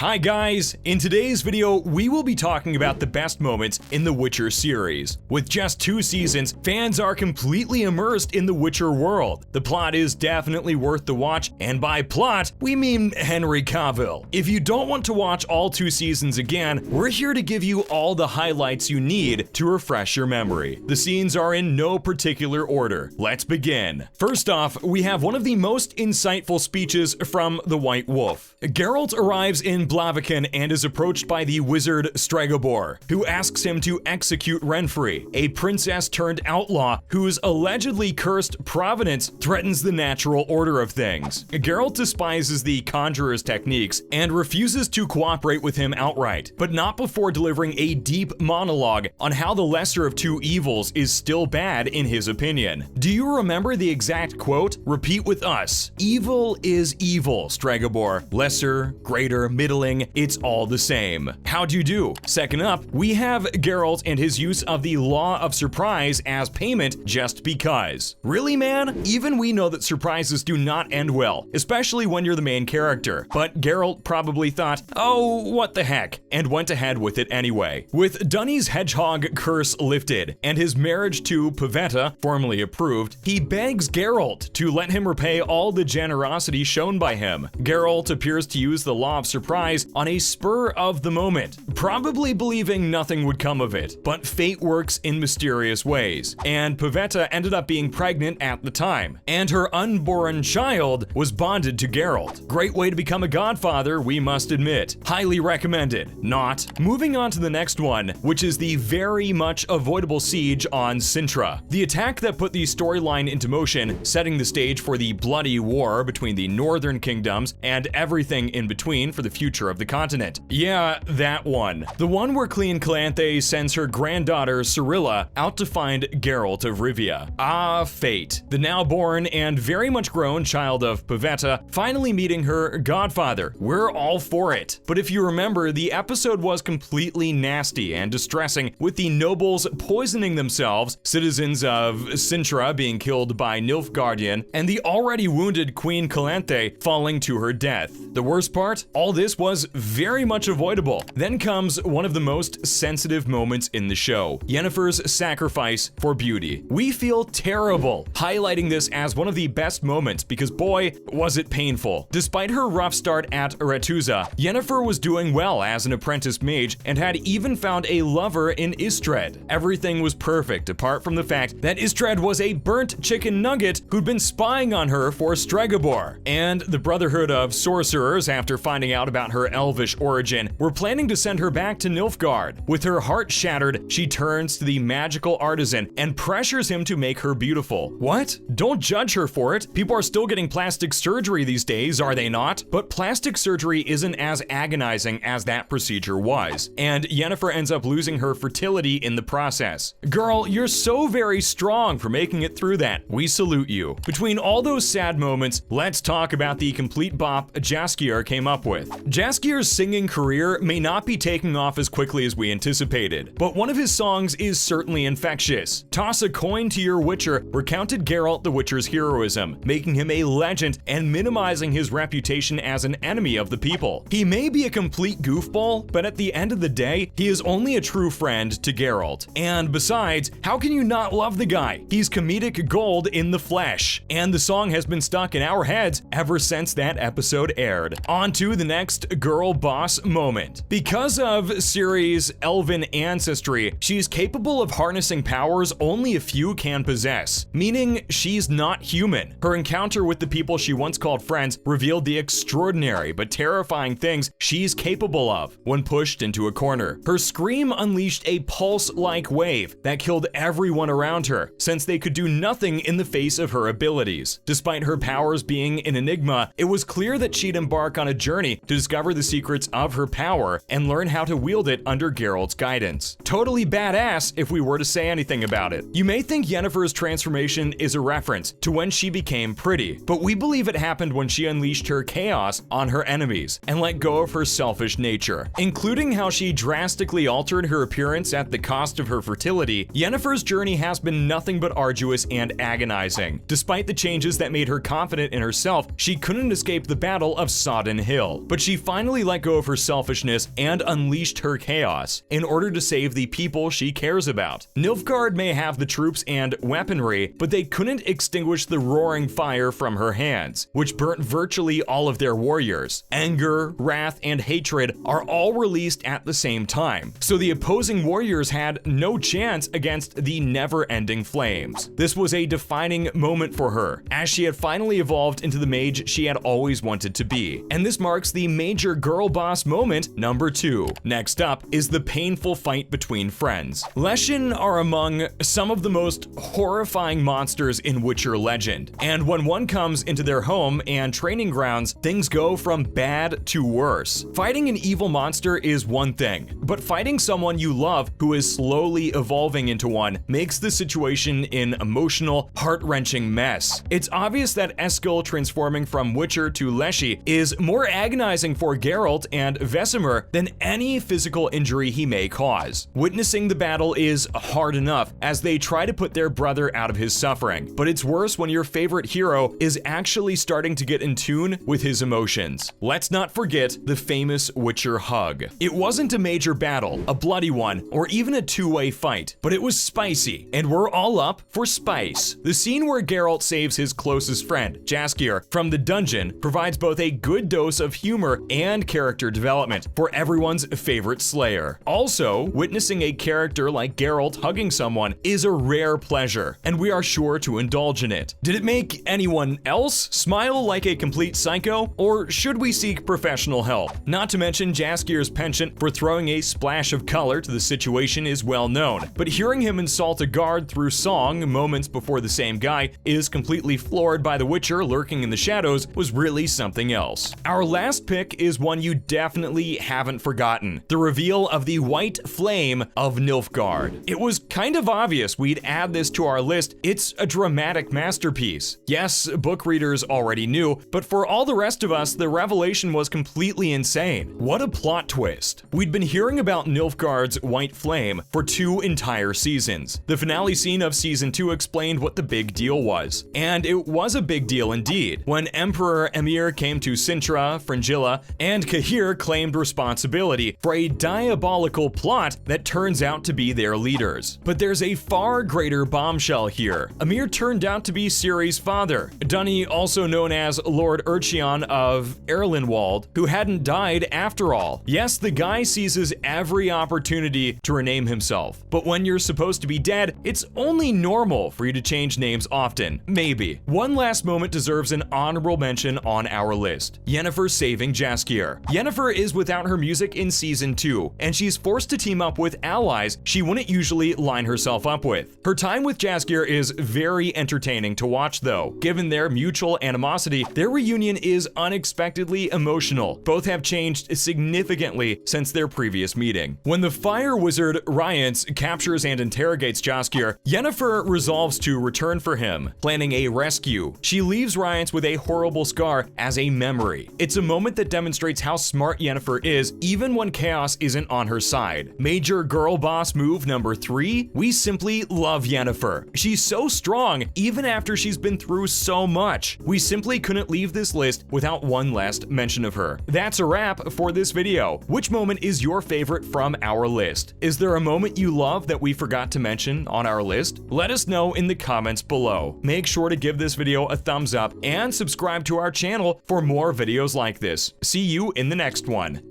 Hi guys! In today's video, we will be talking about the best moments in the Witcher series. With just 2 seasons, fans are completely immersed in the Witcher world. The plot is definitely worth the watch, and by plot, we mean Henry Cavill. If you don't want to watch all 2 seasons again, we're here to give you all the highlights you need to refresh your memory. The scenes are in no particular order. Let's begin. First off, we have one of the most insightful speeches from the White Wolf. Geralt arrives in Blaviken and is approached by the wizard Stregobor, who asks him to execute Renfri, a princess turned outlaw whose allegedly cursed provenance threatens the natural order of things. Geralt despises the conjurer's techniques and refuses to cooperate with him outright, but not before delivering a deep monologue on how the lesser of 2 evils is still bad in his opinion. Do you remember the exact quote? Repeat with us. Evil is evil, Stregobor. Lesser, greater, middling, it's all the same. How'd you do? Second up, we have Geralt and his use of the Law of Surprise as payment just because. Really, man? Even we know that surprises do not end well, especially when you're the main character. But Geralt probably thought, oh, what the heck, and went ahead with it anyway. With Dunny's hedgehog curse lifted and his marriage to Pavetta formally approved, he begs Geralt to let him repay all the generosity shown by him. Geralt appears to use the Law of Surprise on a spur of the moment, probably believing nothing would come of it, but fate works in mysterious ways, and Pavetta ended up being pregnant at the time, and her unborn child was bonded to Geralt. Great way to become a godfather, we must admit. Highly recommended. Not. Moving on to the next one, which is the very much avoidable siege on Cintra. The attack that put the storyline into motion, setting the stage for the bloody war between the northern kingdoms and everything in between for the future of the continent. Yeah, that one. The one where Queen Calanthe sends her granddaughter Cirilla out to find Geralt of Rivia. Ah, fate. The now born and very much grown child of Pavetta finally meeting her godfather. We're all for it. But if you remember, the episode was completely nasty and distressing, with the nobles poisoning themselves, citizens of Cintra being killed by Nilfgaardian, and the already wounded Queen Calanthe falling to her death. The worst part? All this was very much avoidable. Then comes one of the most sensitive moments in the show, Yennefer's sacrifice for beauty. We feel terrible highlighting this as one of the best moments because boy, was it painful. Despite her rough start at Aretuza, Yennefer was doing well as an apprentice mage and had even found a lover in Istred. Everything was perfect apart from the fact that Istred was a burnt chicken nugget who'd been spying on her for Stregobor. And the Brotherhood of Sorcerers, after finding out about her elvish origin, were planning to send her back to Nilfgaard. With her heart shattered, she turns to the magical artisan and pressures him to make her beautiful. What? Don't judge her for it. People are still getting plastic surgery these days, are they not? But plastic surgery isn't as agonizing as that procedure was, and Yennefer ends up losing her fertility in the process. Girl, you're so very strong for making it through that. We salute you. Between all those sad moments, let's talk about the complete bop Jaskier came up with. Jaskier's singing career may not be taking off as quickly as we anticipated, but one of his songs is certainly infectious. Toss a coin to your Witcher recounted Geralt the Witcher's heroism, making him a legend and minimizing his reputation as an enemy of the people. He may be a complete goofball, but at the end of the day, he is only a true friend to Geralt. And besides, how can you not love the guy? He's comedic gold in the flesh, and the song has been stuck in our heads ever since that episode aired. On to the next girl boss moment. Because of Ciri's elven ancestry, she's capable of harnessing powers only a few can possess, meaning she's not human. Her encounter with the people she once called friends revealed the extraordinary but terrifying things she's capable of when pushed into a corner. Her scream unleashed a pulse-like wave that killed everyone around her, since they could do nothing in the face of her abilities. Despite her powers being an enigma, it was clear that she'd embark on a journey to discover the secrets of her power and learn how to wield it under Geralt's guidance. Totally badass if we were to say anything about it. You may think Yennefer's transformation is a reference to when she became pretty, but we believe it happened when she unleashed her chaos on her enemies and let go of her selfish nature. Including how she drastically altered her appearance at the cost of her fertility, Yennefer's journey has been nothing but arduous and agonizing. Despite the changes that made her confident in herself, she couldn't escape the battle of Sodden Hill, but she finally let go of her selfishness and unleashed her chaos in order to save the people she cares about. Nilfgaard may have the troops and weaponry, but they couldn't extinguish the roaring fire from her hands, which burnt virtually all of their warriors. Anger, wrath, and hatred are all released at the same time, so the opposing warriors had no chance against the never-ending flames. This was a defining moment for her, as she had finally evolved into the mage she had always wanted to be. And this marks the major girl boss moment number 2. Next up is the painful fight between friends. Leshen are among some of the most horrifying monsters in Witcher legend, and when one comes into their home and training grounds, things go from bad to worse. Fighting an evil monster is one thing, but fighting someone you love who is slowly evolving into one makes the situation an emotional, heart-wrenching mess. It's obvious that Eskel transforming from Witcher to Leshy is more agonizing for Geralt and Vesemir than any physical injury he may cause. Witnessing the battle is hard enough as they try to put their brother out of his suffering, but it's worse when your favorite hero is actually starting to get in tune with his emotions. Let's not forget the famous Witcher hug. It wasn't a major battle, a bloody one, or even a two-way fight, but it was spicy, and we're all up for spice. The scene where Geralt saves his closest friend, Jaskier, from the dungeon provides both a good dose of humor and character development for everyone's favorite slayer. Also, witnessing a character like Geralt hugging someone is a rare pleasure, and we are sure to indulge in it. Did it make anyone else smile like a complete psycho, or should we seek professional help? Not to mention Jaskier's penchant for throwing a splash of color to the situation is well known, but hearing him insult a guard through song moments before the same guy is completely floored by the Witcher lurking in the shadows was really something else. Our last pick is one you definitely haven't forgotten: the reveal of the white flame of Nilfgaard. It was kind of obvious we'd add this to our list. It's a dramatic masterpiece. Yes, book readers already knew, but for all the rest of us, the revelation was completely insane. What a plot twist. We'd been hearing about Nilfgaard's white flame for 2 entire seasons. The finale scene of season 2 explained what the big deal was, and it was a big deal indeed. When Emperor Emhyr came to Cintra, Fringilla, and Cahir claimed responsibility for a diabolical plot that turns out to be their leaders. But there's a far greater bombshell here. Emhyr turned out to be Ciri's father, Dunny, also known as Lord Urcheon of Erlenwald, who hadn't died after all. Yes, the guy seizes every opportunity to rename himself, but when you're supposed to be dead, it's only normal for you to change names often. Maybe. One last moment deserves an honorable mention on our list: Yennefer saving Jaskier. Yennefer is without her music in season 2, and she's forced to team up with allies she wouldn't usually line herself up with. Her time with Jaskier is very entertaining to watch though. Given their mutual animosity, their reunion is unexpectedly emotional. Both have changed significantly since their previous meeting. When the fire wizard Rience captures and interrogates Jaskier, Yennefer resolves to return for him, planning a rescue. She leaves Rience with a horrible scar as a memory. It's a moment that demonstrates how smart Yennefer is, even when chaos isn't on her side. Major girl boss move number 3, we simply love Yennefer. She's so strong, even after she's been through so much. We simply couldn't leave this list without one last mention of her. That's a wrap for this video. Which moment is your favorite from our list? Is there a moment you love that we forgot to mention on our list? Let us know in the comments below. Make sure to give this video a thumbs up and subscribe to our channel for more videos like this. See you in the next one.